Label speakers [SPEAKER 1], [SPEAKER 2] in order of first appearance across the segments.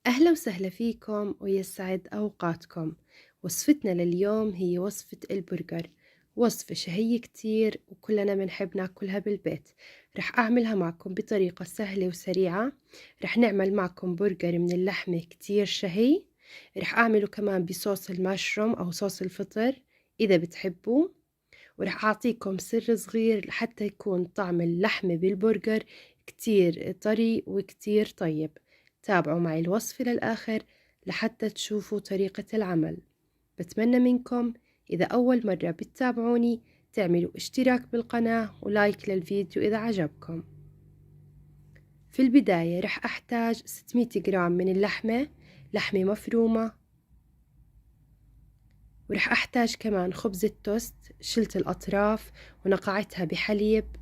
[SPEAKER 1] أهلا وسهلا فيكم ويسعد أوقاتكم. وصفتنا لليوم هي وصفة البرجر، وصفة شهية كتير وكلنا بنحب ناكلها بالبيت. رح أعملها معكم بطريقة سهلة وسريعة. رح نعمل معكم برجر من اللحمة كتير شهي. رح أعمله كمان بصوص المشروم أو صوص الفطر إذا بتحبوه. ورح أعطيكم سر صغير لحتى يكون طعم اللحمة بالبرجر كتير طري وكتير طيب. تابعوا معي الوصفة للآخر لحتى تشوفوا طريقة العمل. بتمنى منكم إذا أول مرة بتتابعوني تعملوا اشتراك بالقناة ولايك للفيديو إذا عجبكم. في البداية رح أحتاج 600 جرام من اللحمة، لحمة مفرومة. ورح أحتاج كمان خبزة توست شلت الأطراف ونقعتها بحليب.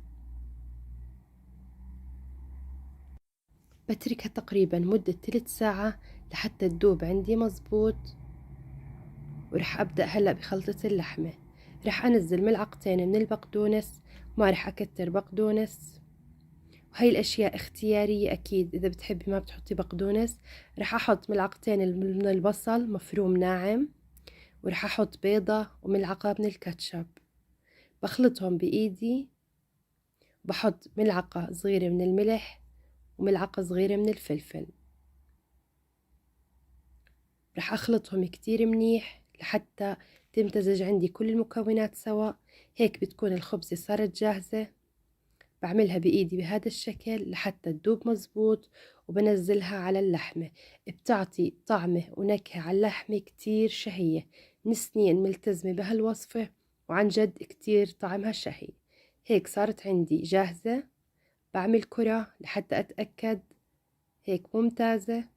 [SPEAKER 1] بتركها تقريبا مدة 3 ساعة لحتى تذوب عندي مزبوط. ورح أبدأ هلأ بخلطة اللحمة. رح أنزل ملعقتين من البقدونس، ما رح أكتر بقدونس، وهي الأشياء اختيارية أكيد. إذا بتحبي ما بتحطي بقدونس. رح أحط ملعقتين من البصل مفروم ناعم، ورح أحط بيضة وملعقة من الكاتشب. بخلطهم بإيدي. بحط ملعقة صغيرة من الملح وملعقة صغيرة من الفلفل. رح أخلطهم كتير منيح لحتى تمتزج عندي كل المكونات سوا. هيك بتكون الخبزة صارت جاهزة. بعملها بإيدي بهذا الشكل لحتى تدوب مزبوط، وبنزلها على اللحمة. بتعطي طعمة ونكهة على اللحمة كتير شهية. من سنين ملتزمة بهالوصفة وعن جد كتير طعمها شهي. هيك صارت عندي جاهزة. بعمل كرة لحتى أتأكد هيك ممتازة.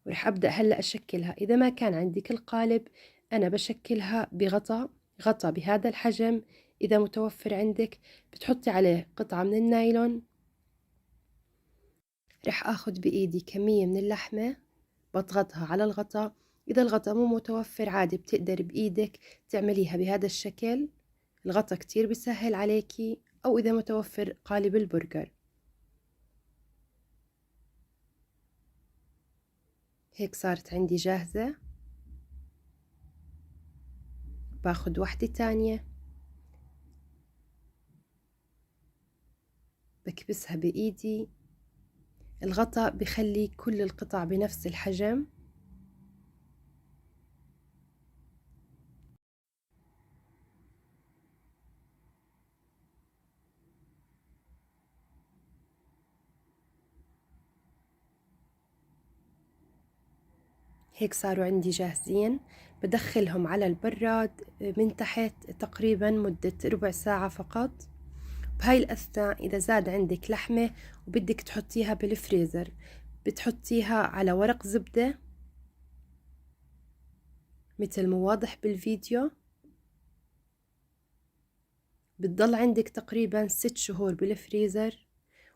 [SPEAKER 1] ورح أبدأ هلأ أشكلها. إذا ما كان عندك القالب أنا بشكلها غطا بهذا الحجم. إذا متوفر عندك بتحطي عليه قطعة من النايلون. رح أخذ بإيدي كمية من اللحمة بضغطها على الغطا. إذا الغطا مو متوفر عادي بتقدر بإيدك تعمليها بهذا الشكل. الغطا كتير بيسهل عليكي، أو إذا متوفر قالب البرجر. هيك صارت عندي جاهزة. باخد واحدة تانية بكبسها بإيدي. الغطاء بخلي كل القطع بنفس الحجم. هيك صاروا عندي جاهزين. بدخلهم على البراد من تحت تقريبا مدة ربع ساعة فقط. بهاي الأثناء إذا زاد عندك لحمة وبدك تحطيها بالفريزر بتحطيها على ورق زبدة مثل ما واضح بالفيديو. بتضل عندك تقريبا 6 شهور بالفريزر،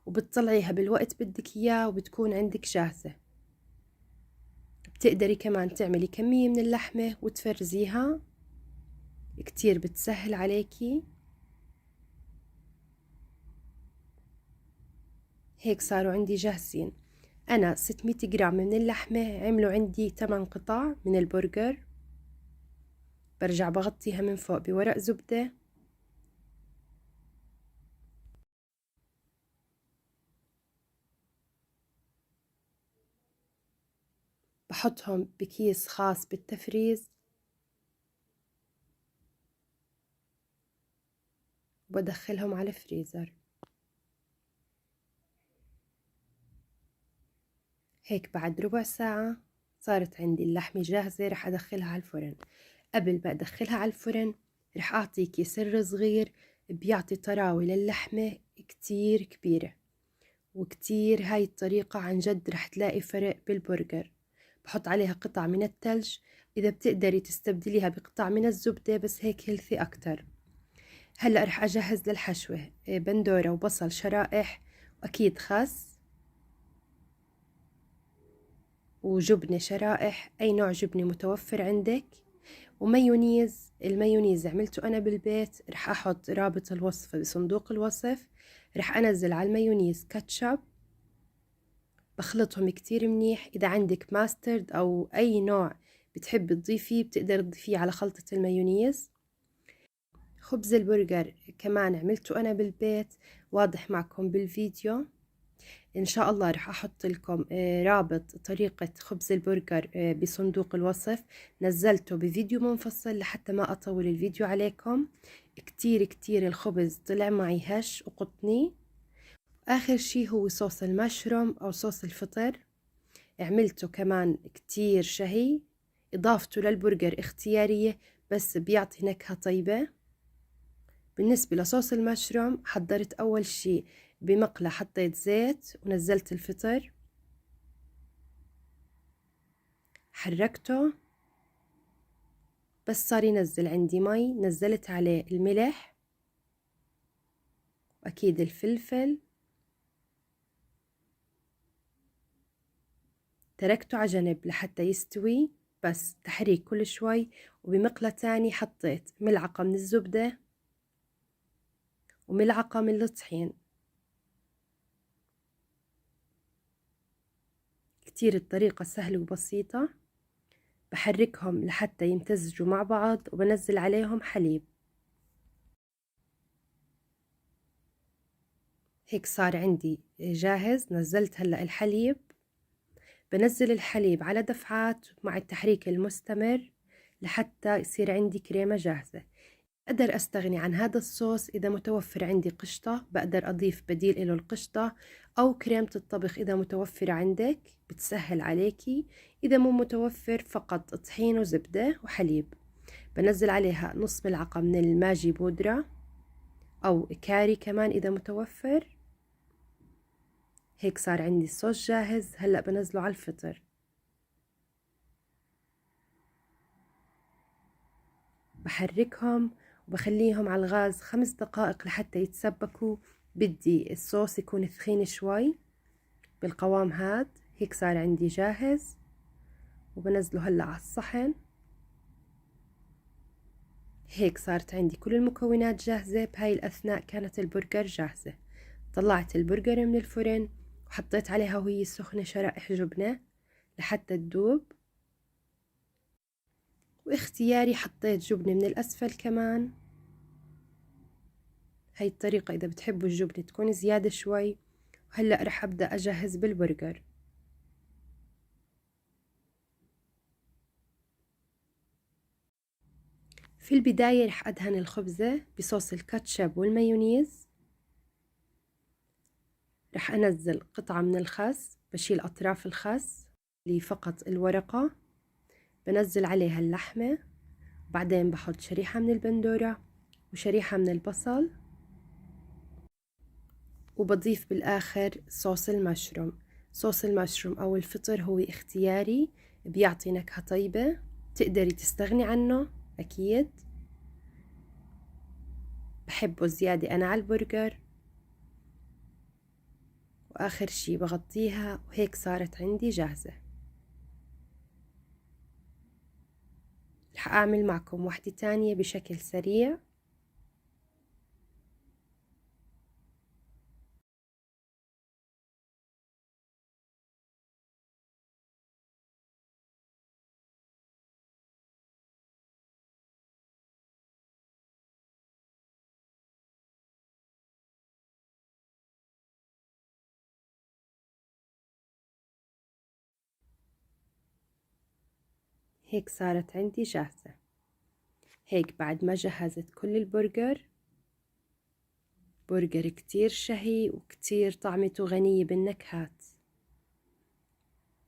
[SPEAKER 1] وبتطلعيها بالوقت بدك إياه وبتكون عندك جاهزة. بتقدري كمان تعملي كمية من اللحمة وتفرزيها، كتير بتسهل عليكي. هيك صاروا عندي جاهزين. أنا 600 جرام من اللحمة عملوا عندي 8 قطع من البرجر. برجع بغطيها من فوق بورق زبدة. بحطهم بكيس خاص بالتفريز وبدخلهم على الفريزر. هيك بعد ربع ساعة صارت عندي اللحمة جاهزة. رح أدخلها على الفرن. قبل ما أدخلها على الفرن رح أعطيكي سر صغير بيعطي طراوة للحمة كتير كبيرة، وكتير هاي الطريقة عن جد رح تلاقي فرق بالبرجر. بحط عليها قطع من التلج. إذا بتقدري تستبدليها بقطع من الزبدة بس هيك هيلثي أكتر. هلأ رح أجهز للحشوة بندورة وبصل شرائح، وأكيد خس وجبنة شرائح، أي نوع جبنة متوفر عندك، ومايونيز. المايونيز عملته أنا بالبيت. رح أحط رابط الوصفة بصندوق الوصف. رح أنزل على المايونيز كاتشب. بخلطهم كتير منيح. إذا عندك ماسترد أو أي نوع بتحب تضيفيه بتقدر تضيفيه على خلطة المايونيز. خبز البرجر كمان عملته أنا بالبيت، واضح معكم بالفيديو. إن شاء الله رح أحط لكم رابط طريقة خبز البرجر بصندوق الوصف. نزلته بفيديو منفصل لحتى ما أطول الفيديو عليكم. كتير كتير الخبز طلع معي هش وقطني. آخر شي هو صوص المشروم أو صوص الفطر، عملته كمان كتير شهي. إضافته للبرجر اختيارية بس بيعطي نكهة طيبة. بالنسبة لصوص المشروم حضرت أول شي بمقلة، حطيت زيت ونزلت الفطر، حركته بس صار ينزل عندي مي، نزلت عليه الملح وأكيد الفلفل، تركته على جنب لحتى يستوي بس تحريك كل شوي. وبمقلة تاني حطيت ملعقة من الزبدة وملعقة من الطحين. كتير الطريقة سهلة وبسيطة. بحركهم لحتى يمتزجوا مع بعض وبنزل عليهم حليب. هيك صار عندي جاهز. نزلت هلأ الحليب، بنزل الحليب على دفعات مع التحريك المستمر لحتى يصير عندي كريمة جاهزة. أقدر أستغني عن هذا الصوص إذا متوفر عندي قشطة، بقدر أضيف بديل له القشطة أو كريمة الطبخ إذا متوفرة عندك بتسهل عليكي. إذا مو متوفر فقط طحين وزبدة وحليب. بنزل عليها نص ملعقة من الماجي بودرة أو كاري كمان إذا متوفر. هيك صار عندي الصوص جاهز. هلأ بنزله على الفطر، بحركهم وبخليهم على الغاز 5 دقائق لحتى يتسبكوا. بدي الصوص يكون ثخين شوي بالقوام هاد. هيك صار عندي جاهز وبنزله هلأ على الصحن. هيك صارت عندي كل المكونات جاهزة. بهاي الأثناء كانت البرجر جاهزة. طلعت البرجر من الفرن وحطيت عليها وهي سخنة شرائح جبنة لحتى تدوب، واختياري حطيت جبنة من الأسفل كمان. هاي الطريقة إذا بتحبوا الجبنة تكون زيادة شوي. وهلأ رح أبدأ أجهز بالبرجر. في البداية رح أدهن الخبزة بصوص الكاتشب والمايونيز. رح أنزل قطعة من الخس، بشيل أطراف الخس اللي فقط الورقة، بنزل عليها اللحمة، بعدين بحط شريحة من البندورة وشريحة من البصل، وبضيف بالآخر صوص المشروم. صوص المشروم أو الفطر هو اختياري، بيعطي نكهة طيبة، تقدري تستغني عنه أكيد. بحبه زيادة أنا على البرجر. وآخر شي بغطيها وهيك صارت عندي جاهزة. رح أعمل معكم واحدة تانية بشكل سريع. هيك صارت عندي جاهزة. هيك بعد ما جهزت كل البرجر، برجر كتير شهي وكتير طعمته غنية بالنكهات.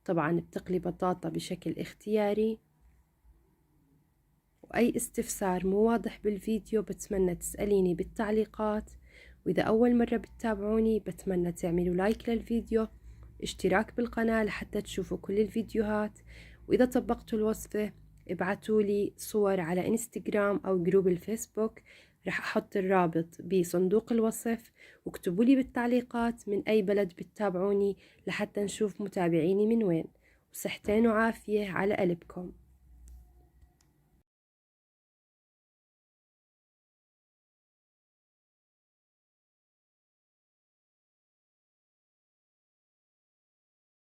[SPEAKER 1] طبعا بتقلي بطاطا بشكل اختياري. وأي استفسار مو واضح بالفيديو بتمنى تسأليني بالتعليقات. وإذا أول مرة بتتابعوني بتمنى تعملوا لايك للفيديو، اشتراك بالقناة لحتى تشوفوا كل الفيديوهات. وإذا طبقتوا الوصفة ابعتولي صور على انستغرام أو جروب الفيسبوك، رح أحط الرابط بصندوق الوصف. واكتبولي بالتعليقات من أي بلد بتتابعوني لحتى نشوف متابعيني من وين. وصحتين وعافية على قلبكم.